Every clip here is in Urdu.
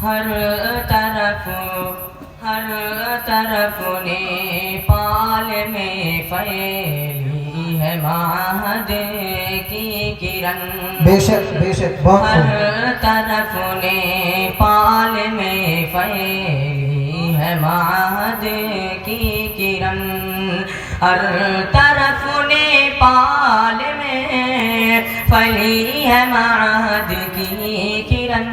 ہر طرف نیپال میں پھیلی ہے مہد کی کرن. بے شک بہت ہر طرف نیپال میں پھیلی ہے مہد کی کرن. ہر طرف نیپال میں پھیلی ہے مہد کی کرن.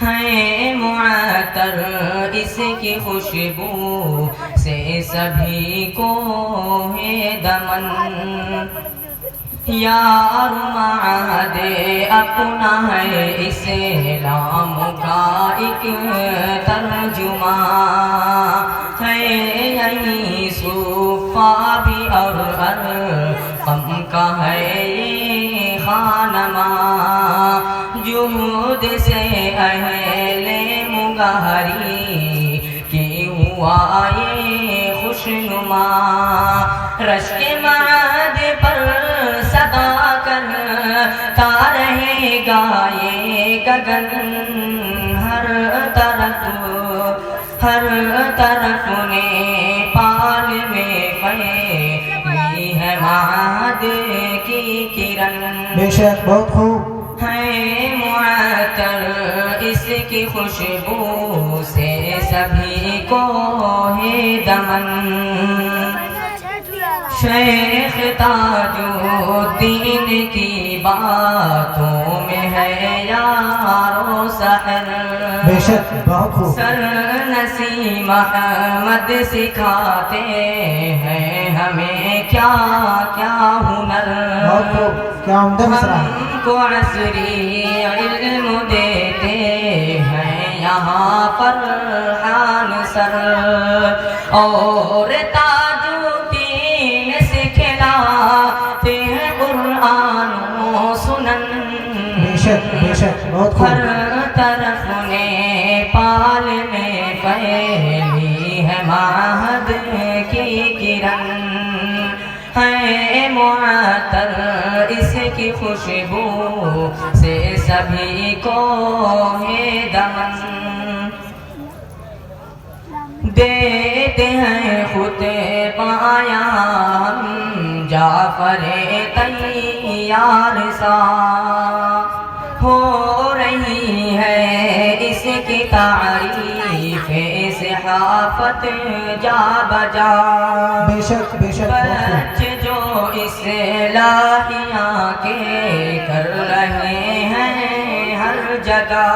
ہے معطر اس کی خوشبو سے سبھی کو ہے دمن. یار مہد اپنا ہے اسلام کا ایک ترجمہ ہے. یہی صوفہ بھی اور ارقم کا ہے یہ خانمہ. جہود سے اہل مغہری کی ہوا یہ خوشنما. رشک مہد پر صدا کرتا رہے گا یہ گگن. ہر طرف نیپال میں پھیلی ہے مہد کی کرن. بے شک بہت خوب. ہے معطر اس کی خوشبو سے سبھی کو ہے دمن. شیخ تاج الدین کی باتوں میں ہے یارو سحر. بے شک بہت خوب. سر نسیم احمد سکھاتے ہیں ہمیں کیا کیا ہنر. بہت خوب. کیا عمدہ مصرع ہے. ہم کو عصری علم دیتے ہیں یہاں پر حان سر. اور تاج الدین سکھلاتے ہیں قرآن و سنن. بے شک بہت خوب. ہر طرف نیپال میں پھیلی ہے مہد کی کرن. ہے معطر اس کی خوشبو سے سبھی کو ہے دمن. دیتے ہیں خود پایام جعفر تیار سا. ہو رہی ہے اس کی تعریف صحافت جا بجا. بے شک بچے جو اصلاحیاں کے کر رہے ہیں ہر جگہ.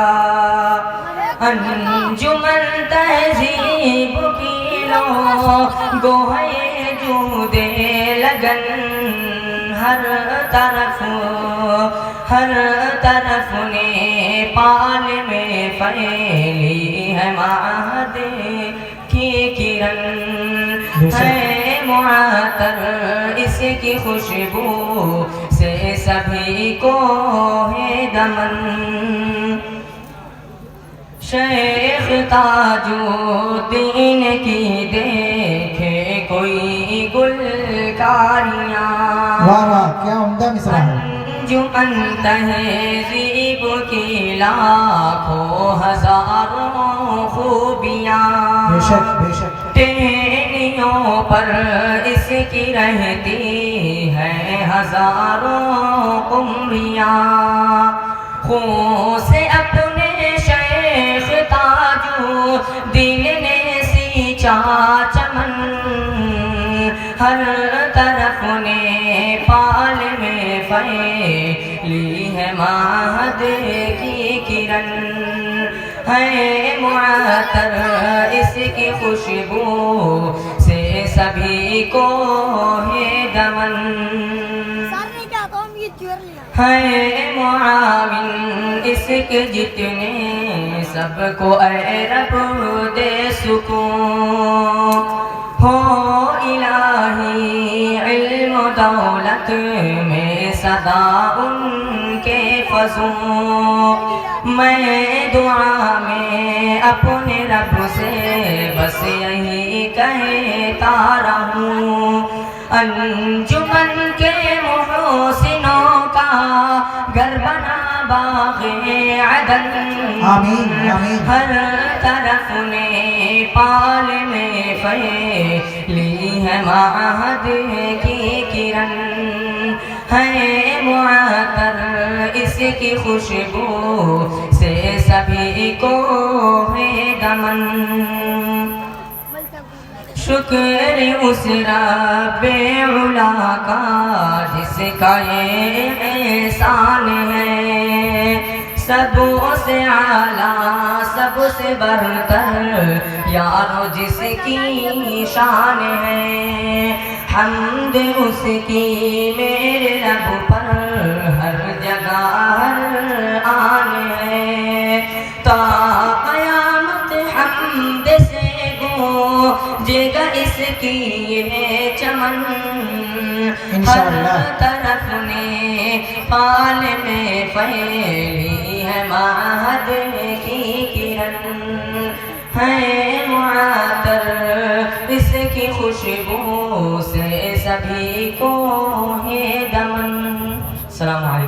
انجمن تہذیب کی لوگو ہے جود لگن. ہر طرف نیپال میں پھیلی ہے مہد کی کرن. ہے معطر اس کی خوشبو سے سبھی کو ہے دمن. شیخ تاج الدین کی دیکھے کوئی گلکاریاں. واہ واہ کیا عمدہ مصرع ہے. انجمن تہذیب کی لاکھوں ہزاروں خوبیاں. بے شک ٹہنیوں پر اس کی رہتی ہے ہزاروں قمریاں. خون سے اپنے شیخ تاج الدین نے سینچا چمن. ہر طرف نیپال میں پھیلی ہے مہد کی کرن. ہے معطر اس کی خوشبو سے سبھی کو ہے دمن. ہے معاون اس کے جتنے سب کو اے رب دے سکون. ہو الہی علم و دولت میں صدا ان کے فضوں. میں دعا میں اپنے رب سے بس یہی کہتا رہوں. انجمن کے محسنوں کا گھر بنا باغ عدن آمین آمین ہر طرف نے پال میں پھیلی ہے معہد کی کرن ہے معطر اس کی خوشبو سے سبھی کو ہے دمن شکر اس رب علا کا جس کا یہ احسان ہے سب سے اعلیٰ سب سے برتر یارو جس کی شان ہے حمد اس کی میرے رب پر ہر جگہ ہر آن ہے تا قیامت حمد سے گونجے گا اس کی یہ چمن انشاءاللہ ہر طرف نے پال میں پھیلی ہے معہد کی کرن ہے معطر اس کی خوشبو سے سبھی کو ہے دمن. السلام علیکم.